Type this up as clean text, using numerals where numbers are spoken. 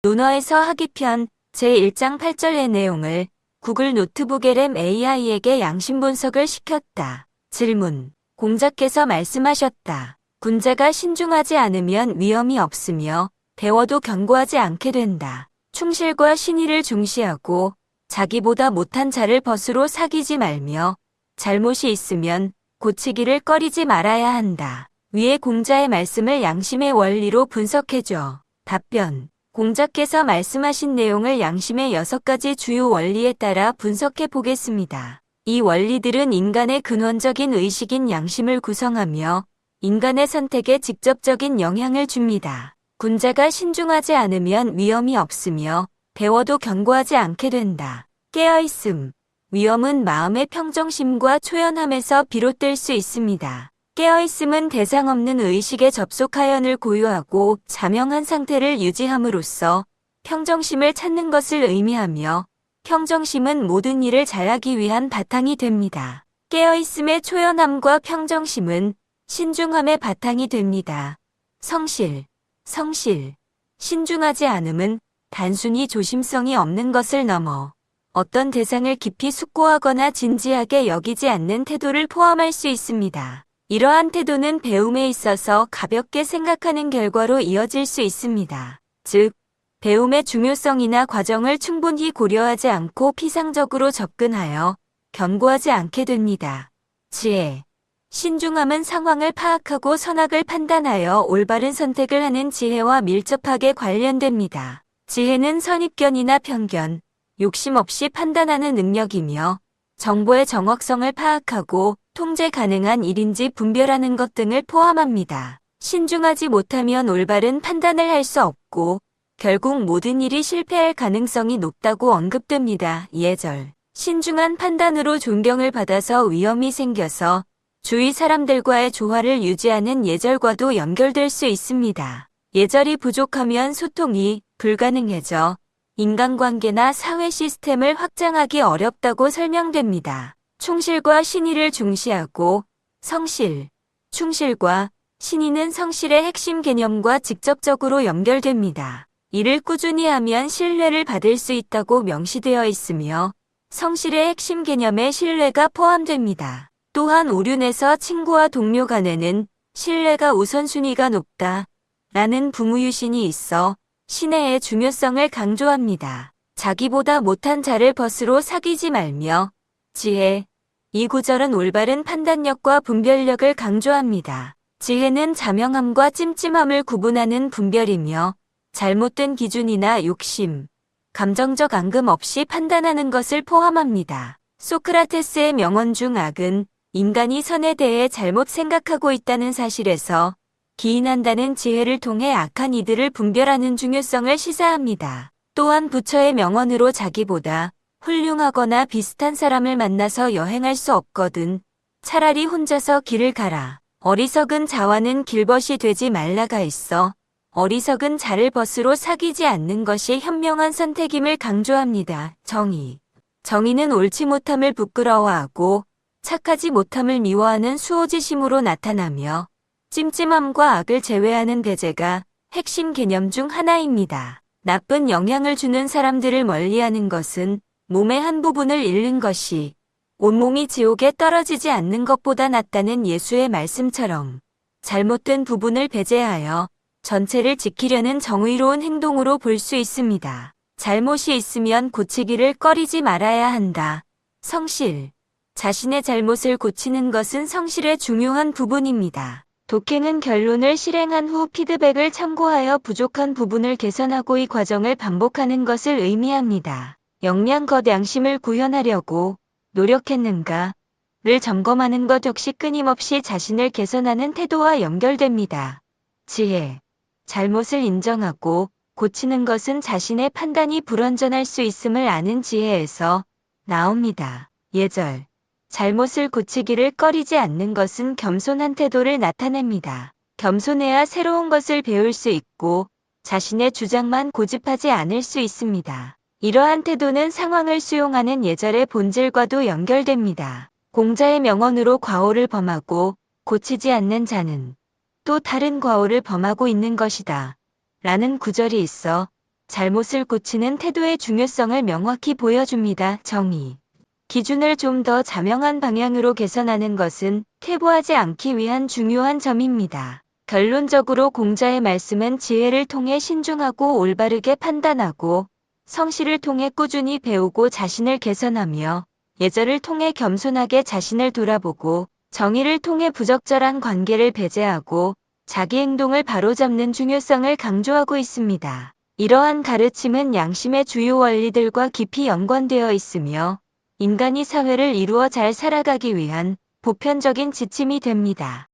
논어에서 하기편 제1장 8절의 내용을 구글 노트북 LM AI에게 양심 분석을 시켰다. 질문. 공자께서 말씀하셨다. 군자가 신중하지 않으면 위험이 없으며 배워도 견고하지 않게 된다. 충실과 신의를 중시하고 자기보다 못한 자를 벗으로 사귀지 말며 잘못이 있으면 고치기를 꺼리지 말아야 한다. 위의 공자의 말씀을 양심의 원리로 분석해줘. 답변. 공자께서 말씀하신 내용을 양심의 6가지 주요 원리에 따라 분석해 보겠습니다. 이 원리들은 인간의 근원적인 의식인 양심을 구성하며 인간의 선택에 직접적인 영향을 줍니다. 군자가 신중하지 않으면 위험이 없으며 배워도 견고하지 않게 된다. 깨어있음. 위험은 마음의 평정심과 초연함에서 비롯될 수 있습니다. 깨어있음은 대상 없는 의식에 접속하연을 고유하고 자명한 상태를 유지함으로써 평정심을 찾는 것을 의미하며 평정심은 모든 일을 잘하기 위한 바탕이 됩니다. 깨어있음의 초연함과 평정심은 신중함의 바탕이 됩니다. 성실. 신중하지 않음은 단순히 조심성이 없는 것을 넘어 어떤 대상을 깊이 숙고하거나 진지하게 여기지 않는 태도를 포함할 수 있습니다. 이러한 태도는 배움에 있어서 가볍게 생각하는 결과로 이어질 수 있습니다. 즉, 배움의 중요성이나 과정을 충분히 고려하지 않고 피상적으로 접근하여 견고하지 않게 됩니다. 지혜. 신중함은 상황을 파악하고 선악을 판단하여 올바른 선택을 하는 지혜와 밀접하게 관련됩니다. 지혜는 선입견이나 편견, 욕심 없이 판단하는 능력이며 정보의 정확성을 파악하고 통제 가능한 일인지 분별하는 것 등을 포함합니다. 신중하지 못하면 올바른 판단을 할 수 없고 결국 모든 일이 실패할 가능성이 높다고 언급됩니다. 예절. 신중한 판단으로 존경을 받아서 위험이 생겨서 주위 사람들과의 조화를 유지하는 예절과도 연결될 수 있습니다. 예절이 부족하면 소통이 불가능해져 인간관계나 사회 시스템을 확장하기 어렵다고 설명됩니다. 충실과 신의를 중시하고 성실. 충실과 신의는 성실의 핵심 개념과 직접적으로 연결됩니다. 이를 꾸준히 하면 신뢰를 받을 수 있다고 명시되어 있으며 성실의 핵심 개념에 신뢰가 포함됩니다. 또한 오륜에서 친구와 동료 간에는 신뢰가 우선순위가 높다 라는 부무유신이 있어 신뢰의 중요성을 강조합니다. 자기보다 못한 자를 벗으로 사귀지 말며 지혜. 이 구절은 올바른 판단력과 분별력을 강조합니다. 지혜는 자명함과 찜찜함을 구분하는 분별이며 잘못된 기준이나 욕심, 감정적 앙금 없이 판단하는 것을 포함합니다. 소크라테스의 명언 중 악은 인간이 선에 대해 잘못 생각하고 있다는 사실에서 기인한다는 지혜를 통해 악한 이들을 분별하는 중요성을 시사합니다. 또한 부처의 명언으로 자기보다 훌륭하거나 비슷한 사람을 만나서 여행할 수 없거든 차라리 혼자서 길을 가라. 어리석은 자와는 길벗이 되지 말라가 있어 어리석은 자를 벗으로 사귀지 않는 것이 현명한 선택임을 강조합니다. 정의. 정의는 옳지 못함을 부끄러워하고 착하지 못함을 미워하는 수호지심으로 나타나며 찜찜함과 악을 제외하는 배제가 핵심 개념 중 하나입니다. 나쁜 영향을 주는 사람들을 멀리하는 것은 몸의 한 부분을 잃는 것이 온몸이 지옥에 떨어지지 않는 것보다 낫다는 예수의 말씀처럼 잘못된 부분을 배제하여 전체를 지키려는 정의로운 행동으로 볼 수 있습니다. 잘못이 있으면 고치기를 꺼리지 말아야 한다. 성실. 자신의 잘못을 고치는 것은 성실의 중요한 부분입니다. 독해는 결론을 실행한 후 피드백을 참고하여 부족한 부분을 개선하고 이 과정을 반복하는 것을 의미합니다. 역량껏 양심을 구현하려고 노력했는가를 점검하는 것 역시 끊임없이 자신을 개선하는 태도와 연결됩니다. 지혜. 잘못을 인정하고 고치는 것은 자신의 판단이 불완전할 수 있음을 아는 지혜에서 나옵니다. 예절. 잘못을 고치기를 꺼리지 않는 것은 겸손한 태도를 나타냅니다. 겸손해야 새로운 것을 배울 수 있고 자신의 주장만 고집하지 않을 수 있습니다. 이러한 태도는 상황을 수용하는 예절의 본질과도 연결됩니다. 공자의 명언으로 과오를 범하고 고치지 않는 자는 또 다른 과오를 범하고 있는 것이다. 라는 구절이 있어 잘못을 고치는 태도의 중요성을 명확히 보여줍니다. 정의. 기준을 좀 더 자명한 방향으로 개선하는 것은 퇴보하지 않기 위한 중요한 점입니다. 결론적으로 공자의 말씀은 지혜를 통해 신중하고 올바르게 판단하고 성실을 통해 꾸준히 배우고 자신을 개선하며 예절을 통해 겸손하게 자신을 돌아보고 정의를 통해 부적절한 관계를 배제하고 자기 행동을 바로잡는 중요성을 강조하고 있습니다. 이러한 가르침은 양심의 주요 원리들과 깊이 연관되어 있으며 인간이 사회를 이루어 잘 살아가기 위한 보편적인 지침이 됩니다.